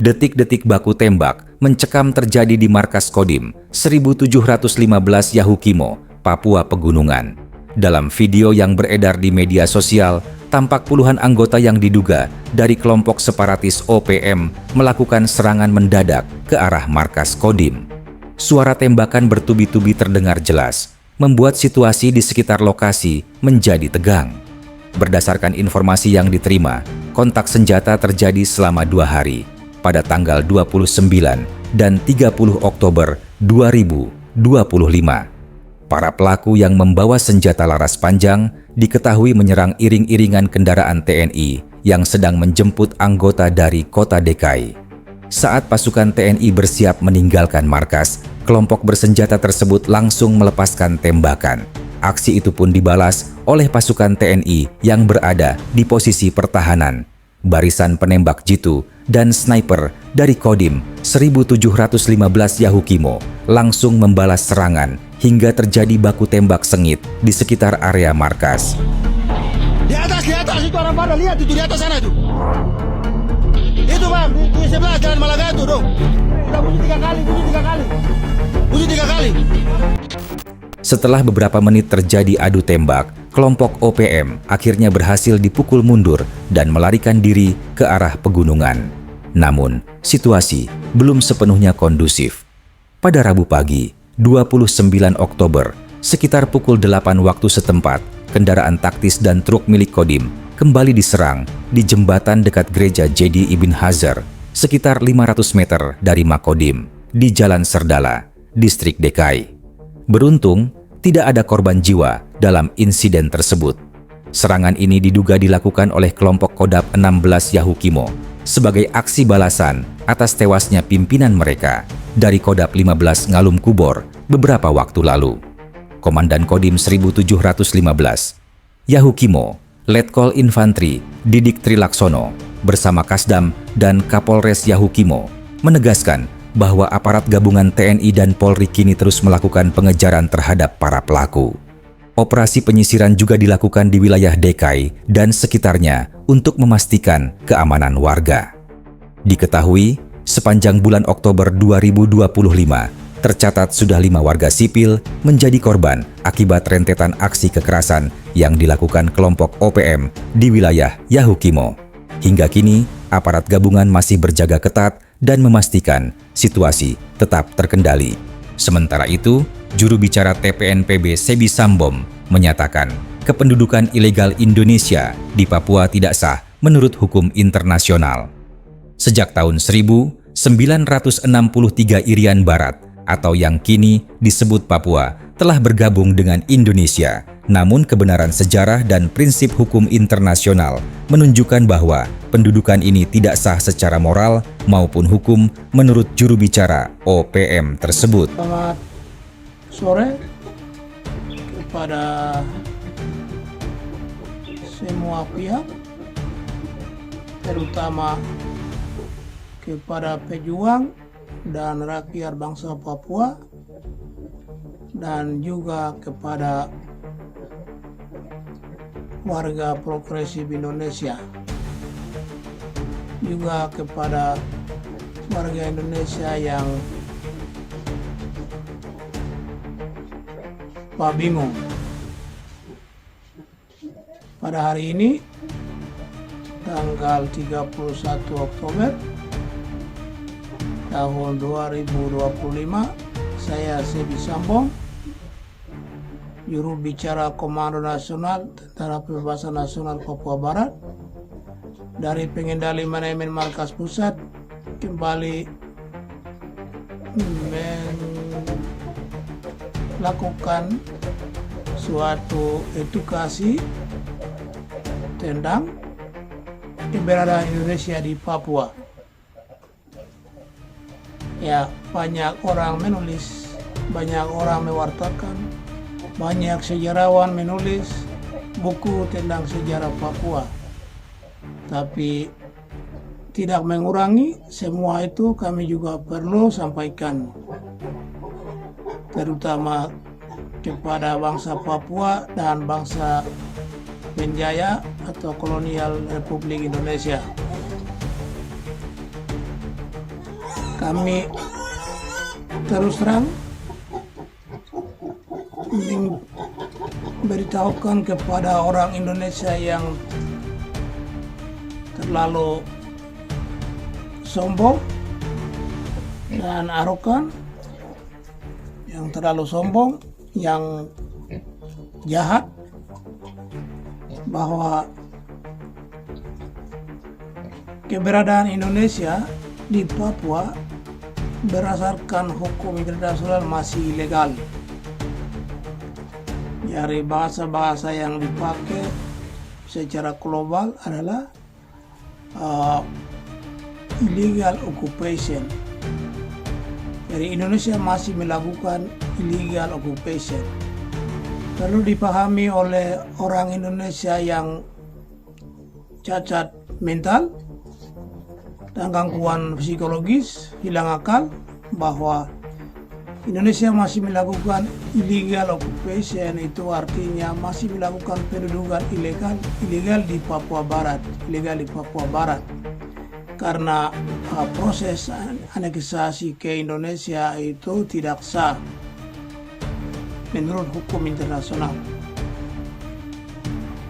Detik-detik baku tembak mencekam terjadi di markas Kodim 1715 Yahukimo, Papua Pegunungan. Dalam video yang beredar di media sosial, tampak puluhan anggota yang diduga dari kelompok separatis OPM melakukan serangan mendadak ke arah markas Kodim. Suara tembakan bertubi-tubi terdengar jelas, membuat situasi di sekitar lokasi menjadi tegang. Berdasarkan informasi yang diterima, kontak senjata terjadi selama 2 hari, pada tanggal 29 dan 30 Oktober 2025. Para pelaku yang membawa senjata laras panjang diketahui menyerang iring-iringan kendaraan TNI yang sedang menjemput anggota dari kota DKI. Saat pasukan TNI bersiap meninggalkan markas, kelompok bersenjata tersebut langsung melepaskan tembakan. Aksi itu pun dibalas oleh pasukan TNI yang berada di posisi pertahanan. Barisan penembak jitu dan sniper dari Kodim 1715 Yahukimo langsung membalas serangan hingga terjadi baku tembak sengit di sekitar area markas. Di atas itu orang pada lihat itu di atas sana itu. Itu bang, di sebelah jalan Malaga itu dong. Kita bunyi 3 kali. Bunyi 3 kali. Setelah beberapa menit terjadi adu tembak, kelompok OPM akhirnya berhasil dipukul mundur dan melarikan diri ke arah pegunungan. Namun, situasi belum sepenuhnya kondusif. Pada Rabu pagi, 29 Oktober, sekitar pukul 8 waktu setempat, kendaraan taktis dan truk milik Kodim kembali diserang di jembatan dekat gereja Jadi Ibn Hazar, sekitar 500 meter dari Makodim, di Jalan Serdala, distrik DKI. Beruntung, tidak ada korban jiwa dalam insiden tersebut. Serangan ini diduga dilakukan oleh kelompok Kodap 16 Yahukimo sebagai aksi balasan atas tewasnya pimpinan mereka dari Kodap 15 Ngalum Kubor beberapa waktu lalu. Komandan Kodim 1715 Yahukimo, Letkol Infantri Didik Trilaksono bersama Kasdam dan Kapolres Yahukimo menegaskan bahwa aparat gabungan TNI dan Polri kini terus melakukan pengejaran terhadap para pelaku. Operasi penyisiran juga dilakukan di wilayah DKI dan sekitarnya untuk memastikan keamanan warga. Diketahui, sepanjang bulan Oktober 2025, tercatat sudah 5 warga sipil menjadi korban akibat rentetan aksi kekerasan yang dilakukan kelompok OPM di wilayah Yahukimo. Hingga kini, aparat gabungan masih berjaga ketat dan memastikan situasi tetap terkendali. Sementara itu, juru bicara TPNPB Sebi Sambom menyatakan kependudukan ilegal Indonesia di Papua tidak sah menurut hukum internasional. Sejak tahun 1963 Irian Barat atau yang kini disebut Papua telah bergabung dengan Indonesia. Namun kebenaran sejarah dan prinsip hukum internasional menunjukkan bahwa pendudukan ini tidak sah secara moral maupun hukum menurut juru bicara OPM tersebut. Selamat sore kepada semua pihak, terutama kepada pejuang dan rakyat bangsa Papua, dan juga kepada warga progresif Indonesia, juga kepada warga Indonesia yang bingung. Pada hari ini, tanggal 31 Oktober tahun 2025, saya Sebi Sambong, juru bicara Komando Nasional Tentara Pembebasan Nasional Papua Barat, dari pengendali manajemen markas pusat, kembali melakukan suatu edukasi tentang keberadaan Indonesia di Papua. Ya, banyak orang menulis, banyak orang mewartakan, banyak sejarawan menulis buku tentang sejarah Papua. Tapi tidak mengurangi semua itu, kami juga perlu sampaikan, terutama kepada bangsa Papua dan bangsa penjajah atau kolonial Republik Indonesia. kami terus terang memberitahukan kepada orang Indonesia yang terlalu sombong dan arogan, yang terlalu sombong, yang jahat, bahwa keberadaan Indonesia di Papua berdasarkan hukum internasional masih ilegal. Dari bahasa-bahasa yang dipakai secara global adalah illegal occupation. Jadi Indonesia masih melakukan illegal occupation. Perlu dipahami oleh orang Indonesia yang cacat mental dan gangguan psikologis, hilang akal, bahwa Indonesia masih melakukan illegal occupation, itu artinya masih melakukan pendudukan ilegal di Papua Barat, karena proses aneksasi ke Indonesia itu tidak sah menurut hukum internasional.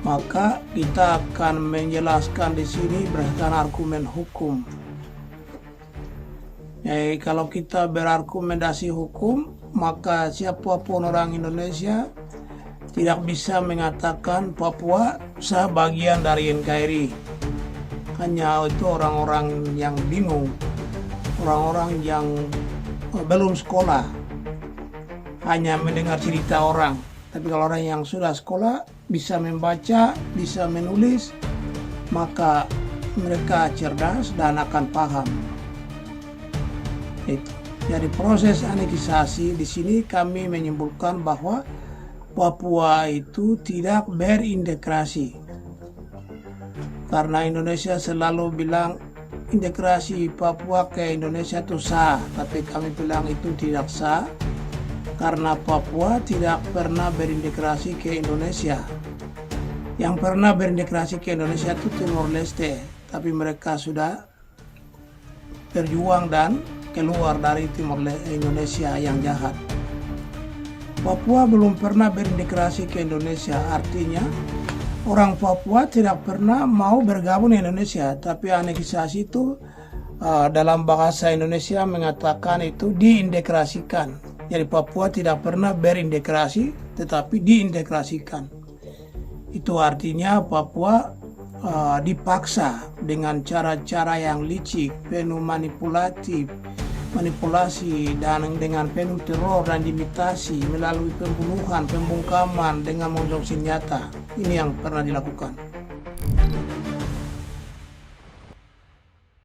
Maka kita akan menjelaskan di sini berdasarkan argumen hukum. Kalau kita berargumentasi hukum, maka siapapun orang Indonesia tidak bisa mengatakan Papua sah bagian dari NKRI. Hanya itu orang-orang yang bingung, orang-orang yang belum sekolah, hanya mendengar cerita orang. Tapi kalau orang yang sudah sekolah, bisa membaca, bisa menulis, maka mereka cerdas dan akan paham. Jadi proses aneksasi di sini kami menyimpulkan bahwa Papua itu tidak berintegrasi. Karena Indonesia selalu bilang integrasi Papua ke Indonesia itu sah, tapi kami bilang itu tidak sah karena Papua tidak pernah berintegrasi ke Indonesia. Yang pernah berintegrasi ke Indonesia itu Timor Leste, tapi mereka sudah berjuang dan keluar dari Timor Indonesia yang jahat. Papua belum pernah berintegrasi ke Indonesia, artinya orang Papua tidak pernah mau bergabung di Indonesia, tapi aneksasi itu dalam bahasa Indonesia mengatakan itu diintegrasikan. Jadi Papua tidak pernah berintegrasi, tetapi diintegrasikan. Itu artinya Papua dipaksa dengan cara-cara yang licik, penuh manipulasi dan dengan penuh teror dan imitasi melalui pembunuhan, pembungkaman dengan menggunakan senjata. Ini yang pernah dilakukan.